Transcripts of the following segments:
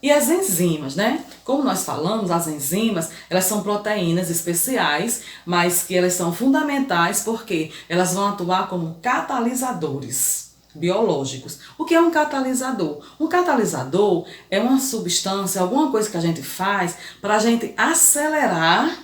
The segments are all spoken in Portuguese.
E as enzimas, né? Como nós falamos, as enzimas, elas são proteínas especiais, mas que elas são fundamentais porque elas vão atuar como catalisadores biológicos. O que é um catalisador? Um catalisador é uma substância, alguma coisa que a gente faz para a gente acelerar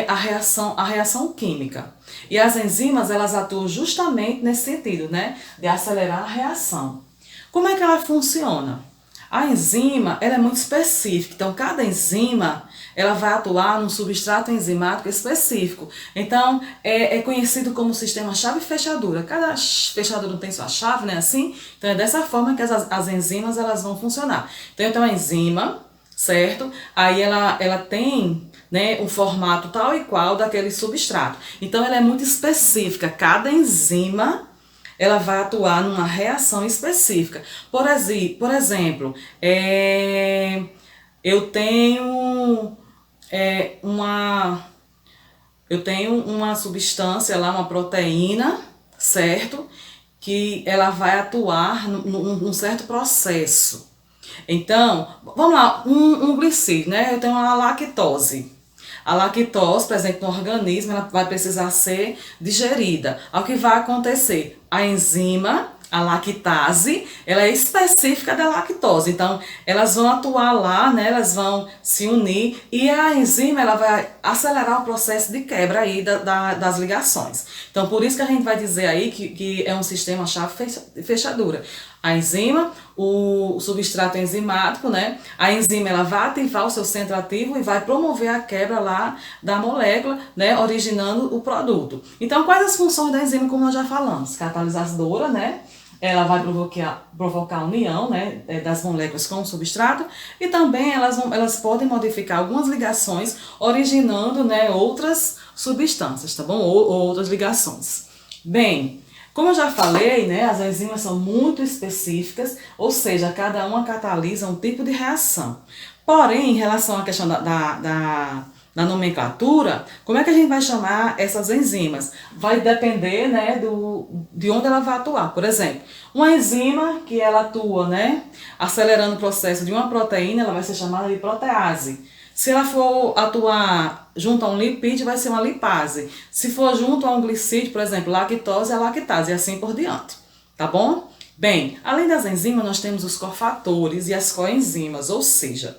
a reação química. E as enzimas, elas atuam justamente nesse sentido, né? De acelerar a reação. Como é que ela funciona? A enzima, ela é muito específica, então cada enzima, ela vai atuar num substrato enzimático específico. Então, é conhecido como sistema chave-fechadura. Cada fechadura tem sua chave, né, assim? Então, é dessa forma que as enzimas, elas vão funcionar. Então, eu tenho uma enzima, certo? Aí, ela tem, né, um formato tal e qual daquele substrato. Então, ela é muito específica. Cada enzima ela vai atuar numa reação específica. Por exemplo, eu tenho uma substância lá, uma proteína, certo? Que ela vai atuar num certo processo. Então, vamos lá, um glicídio, né? Eu tenho uma lactose. A lactose presente no organismo, ela vai precisar ser digerida. O que vai acontecer? A enzima, a lactase, ela é específica da lactose. Então, elas vão atuar lá, né? Elas vão se unir e a enzima, ela vai acelerar o processo de quebra aí das ligações. Então, por isso que a gente vai dizer aí que é um sistema chave-fechadura. A enzima, o substrato enzimático, né? A enzima, ela vai ativar o seu centro ativo e vai promover a quebra lá da molécula, né? Originando o produto. Então, quais as funções da enzima, como nós já falamos? Catalisadora, né? Ela vai provocar a união, né, das moléculas com o substrato e também elas podem modificar algumas ligações, originando, né, outras substâncias, tá bom? Ou outras ligações. Bem, como eu já falei, né, as enzimas são muito específicas, ou seja, cada uma catalisa um tipo de reação. Porém, em relação à questão da nomenclatura, como é que a gente vai chamar essas enzimas? Vai depender, né, de onde ela vai atuar. Por exemplo, uma enzima que ela atua, né, acelerando o processo de uma proteína, ela vai ser chamada de protease. Se ela for atuar junto a um lipídio, vai ser uma lipase. Se for junto a um glicídio, por exemplo, lactose, é lactase e assim por diante. Tá bom? Bem, além das enzimas, nós temos os cofatores e as coenzimas, ou seja,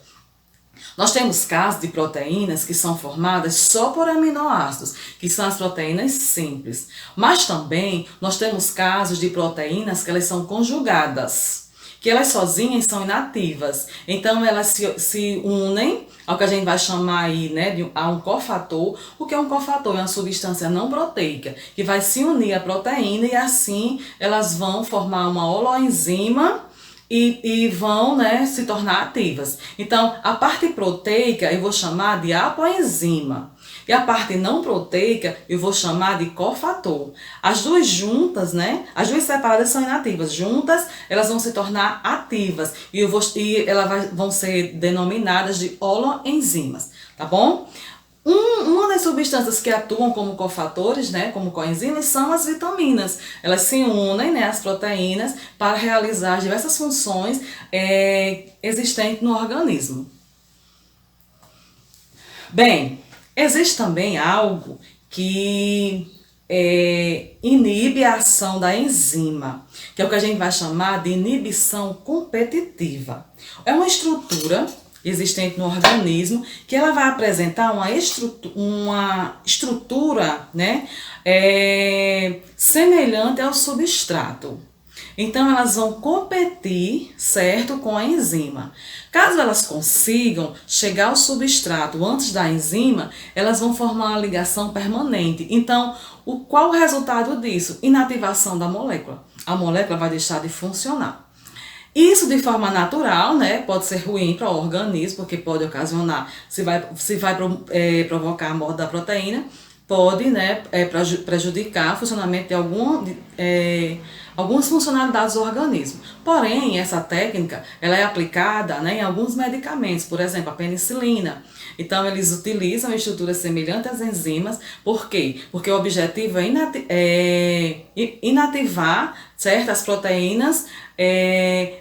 nós temos casos de proteínas que são formadas só por aminoácidos, que são as proteínas simples. Mas também nós temos casos de proteínas que elas são conjugadas, que elas sozinhas são inativas. Então elas se unem ao que a gente vai chamar aí, né, a um cofator. O que é um cofator? É uma substância não proteica, que vai se unir à proteína e assim elas vão formar uma holoenzima e vão, né, se tornar ativas. Então, a parte proteica eu vou chamar de apoenzima. E a parte não proteica eu vou chamar de cofator. As duas juntas, né? As duas separadas são inativas. Juntas, elas vão se tornar ativas. E elas vão ser denominadas de holoenzimas. Tá bom? Uma das substâncias que atuam como cofatores, né, como coenzimas, são as vitaminas. Elas se unem, né, às proteínas para realizar diversas funções existentes no organismo. Bem, existe também algo que inibe a ação da enzima, que é o que a gente vai chamar de inibição competitiva. É uma estrutura existente no organismo, que ela vai apresentar uma estrutura, né, semelhante ao substrato. Então, elas vão competir, certo, com a enzima. Caso elas consigam chegar ao substrato antes da enzima, elas vão formar uma ligação permanente. Então, qual o resultado disso? Inativação da molécula. A molécula vai deixar de funcionar. Isso de forma natural, né, pode ser ruim para o organismo, porque pode ocasionar, se vai provocar a morte da proteína, pode, né, prejudicar o funcionamento de algumas funcionalidades do organismo. Porém, essa técnica ela é aplicada, né, em alguns medicamentos, por exemplo, a penicilina. Então, eles utilizam estruturas semelhantes às enzimas. Por quê? Porque o objetivo é inativar certo? As proteínas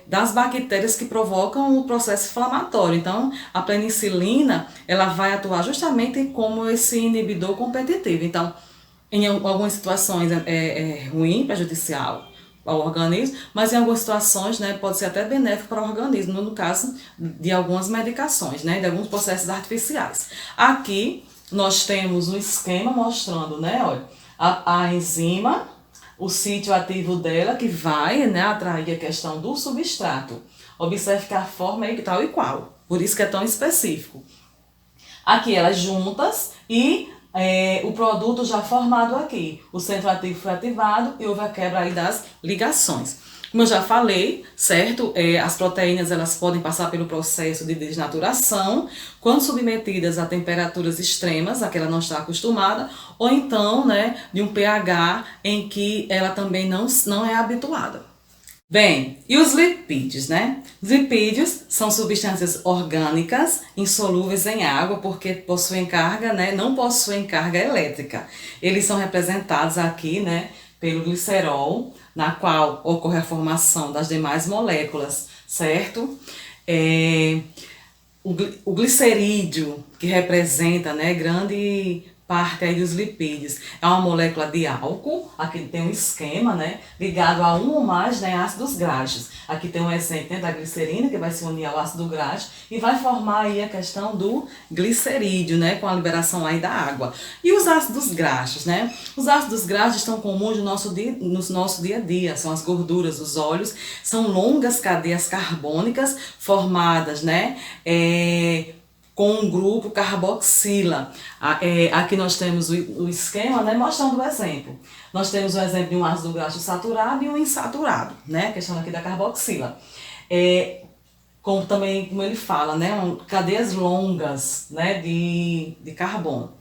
das bactérias que provocam o processo inflamatório. Então, a penicilina, ela vai atuar justamente como esse inibidor competitivo. Então, em algumas situações é ruim, prejudicial ao organismo, mas em algumas situações, né, pode ser até benéfico para o organismo, no caso de algumas medicações, né, de alguns processos artificiais. Aqui nós temos um esquema mostrando, né, olha, a enzima, o sítio ativo dela que vai, né, atrair a questão do substrato. Observe que a forma é tal e qual, por isso que é tão específico. Aqui elas juntas e o produto já formado aqui. O centro ativo foi ativado e houve a quebra aí das ligações. Como eu já falei, certo? As proteínas elas podem passar pelo processo de desnaturação quando submetidas a temperaturas extremas, a que ela não está acostumada, ou então, né, de um pH em que ela também não é habituada. Bem, e os lipídios, né? Os lipídios são substâncias orgânicas insolúveis em água porque possuem carga, né? Não possuem carga elétrica. Eles são representados aqui, né, pelo glicerol, na qual ocorre a formação das demais moléculas, certo? O glicerídeo, que representa, né, grande parte aí dos lipídios, é uma molécula de álcool, aqui tem um esquema, né, ligado a um ou mais, né, ácidos graxos. Aqui tem um exemplo, né, da glicerina, que vai se unir ao ácido graxo e vai formar aí a questão do glicerídeo, né, com a liberação aí da água. E os ácidos graxos, né? Os ácidos graxos estão comuns no nosso dia a dia, são as gorduras, os óleos, são longas cadeias carbônicas formadas, né, com um grupo carboxila. Aqui nós temos o esquema, né, mostrando o exemplo. Nós temos o exemplo de um ácido graxo saturado e um insaturado, né, a questão aqui da carboxila. Como ele fala, né, cadeias longas, né, de carbono.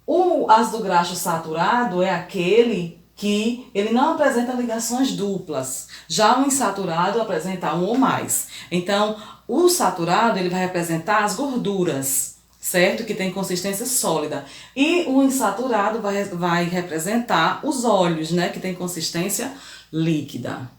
O ácido graxo saturado é aquele que ele não apresenta ligações duplas. Já o insaturado apresenta um ou mais. Então, o saturado ele vai representar as gorduras, certo? Que tem consistência sólida. E o insaturado vai representar os óleos, né? Que tem consistência líquida.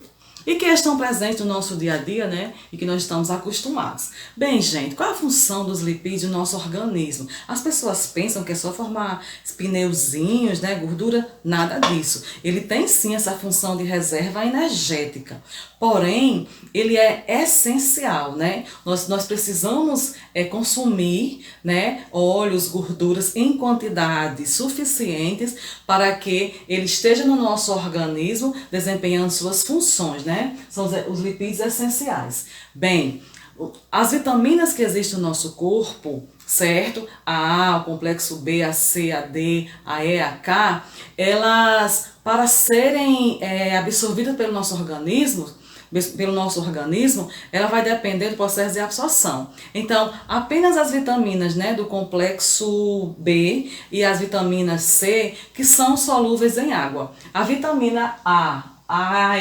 E que estão presentes no nosso dia a dia, né? E que nós estamos acostumados. Bem, gente, qual é a função dos lipídios no nosso organismo? As pessoas pensam que é só formar pneuzinhos, né? Gordura, nada disso. Ele tem sim essa função de reserva energética. Porém, ele é essencial, né? Nós precisamos consumir, né, óleos, gorduras em quantidades suficientes para que ele esteja no nosso organismo desempenhando suas funções, né? São os lipídios essenciais. Bem, as vitaminas que existem no nosso corpo, certo? A A, o complexo B, a C, a D, a E, a K, elas, para serem absorvidas pelo nosso organismo, ela vai depender do processo de absorção. Então, apenas as vitaminas, né, do complexo B e as vitaminas C, que são solúveis em água. A vitamina A,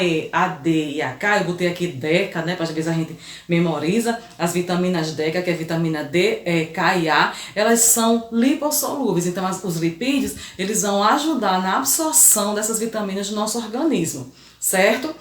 E, A, D e a K, eu botei aqui DECA, né, para ver se a gente memoriza. As vitaminas DECA, que é vitamina D, E, K e A, elas são lipossolúveis. Então, os lipídios, eles vão ajudar na absorção dessas vitaminas do nosso organismo, certo?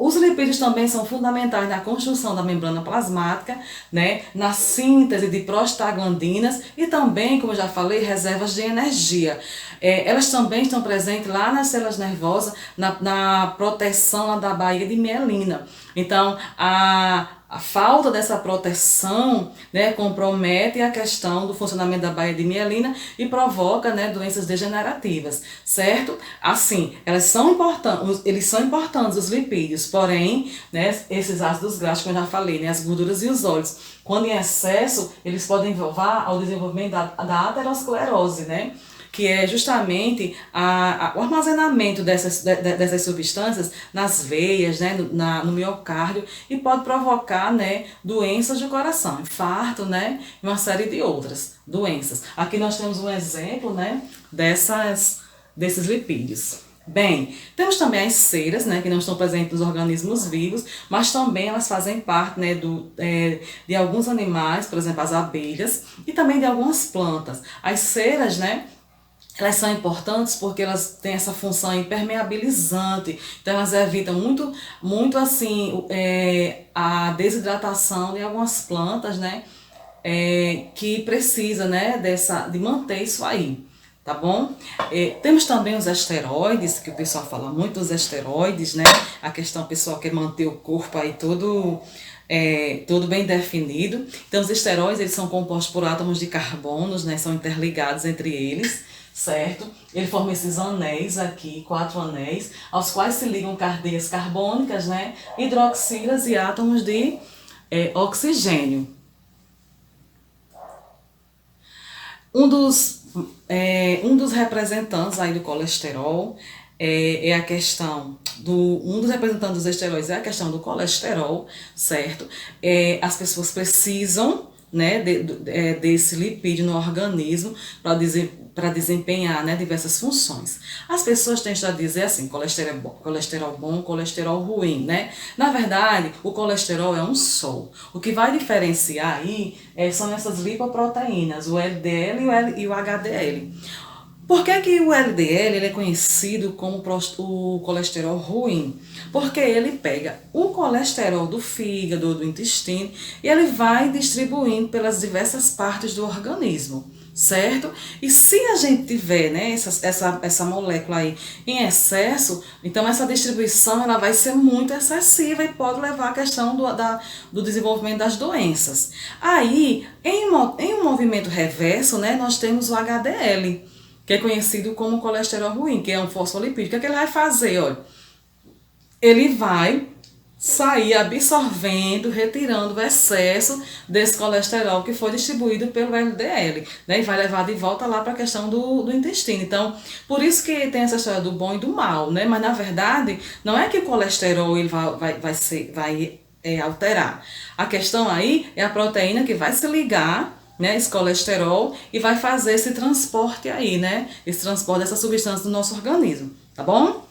Os lipídios também são fundamentais na construção da membrana plasmática, né, na síntese de prostaglandinas e também, como eu já falei, reservas de energia. Elas também estão presentes lá nas células nervosas, na proteção lá da baía de mielina. Então, a falta dessa proteção, né, compromete a questão do funcionamento da baía de mielina e provoca, né, doenças degenerativas, certo? Assim, eles são importantes, os lipídios, porém, né, esses ácidos graxos, como eu já falei, né, as gorduras e os óleos, quando em excesso, eles podem levar ao desenvolvimento da aterosclerose, né? Que é justamente o armazenamento dessas substâncias nas veias, né, no miocárdio, e pode provocar, né, doenças do coração, infarto, né, e uma série de outras doenças. Aqui nós temos um exemplo, né, desses lipídios. Bem, temos também as ceras, né, que não estão presentes nos organismos vivos, mas também elas fazem parte, né, de alguns animais, por exemplo, as abelhas, e também de algumas plantas. As ceras, né, Elas são importantes porque elas têm essa função impermeabilizante, então elas evitam muito assim a desidratação de algumas plantas, né? Que precisa, né, de manter isso aí, tá bom? Temos também os esteroides, que o pessoal fala muito dos esteroides, né? A questão, o pessoal quer manter o corpo aí todo bem definido. Então, os esteroides, eles são compostos por átomos de carbonos, né? São interligados entre eles, certo? Ele forma esses anéis aqui, 4 anéis, aos quais se ligam cadeias carbônicas, né? Hidroxilas e átomos de oxigênio. Um dos representantes aí do colesterol é a questão um dos representantes dos esteroides é a questão do colesterol, certo? As pessoas precisam, né, desse lipídio no organismo para desempenhar, né, diversas funções. As pessoas tendem a dizer assim, colesterol bom, colesterol ruim, né? Na verdade, o colesterol é um só. O que vai diferenciar aí são essas lipoproteínas, o LDL e o HDL. Por que o LDL ele é conhecido como o colesterol ruim? Porque ele pega o colesterol do fígado, do intestino, e ele vai distribuindo pelas diversas partes do organismo, certo? E se a gente tiver, né, essa molécula aí em excesso, então essa distribuição ela vai ser muito excessiva e pode levar à questão do desenvolvimento das doenças. Aí, em um movimento reverso, né, nós temos o HDL, que é conhecido como colesterol ruim, que é um fosfolipídio. O que é que ele vai fazer? Olha, ele vai sair absorvendo, retirando o excesso desse colesterol que foi distribuído pelo LDL, né? E vai levar de volta lá para a questão do intestino. Então, por isso que tem essa história do bom e do mal, né? Mas na verdade, não é que o colesterol ele vai alterar. A questão aí é a proteína que vai se ligar, né, esse colesterol, e vai fazer esse transporte aí, né? Esse transporte dessa substância do nosso organismo, tá bom?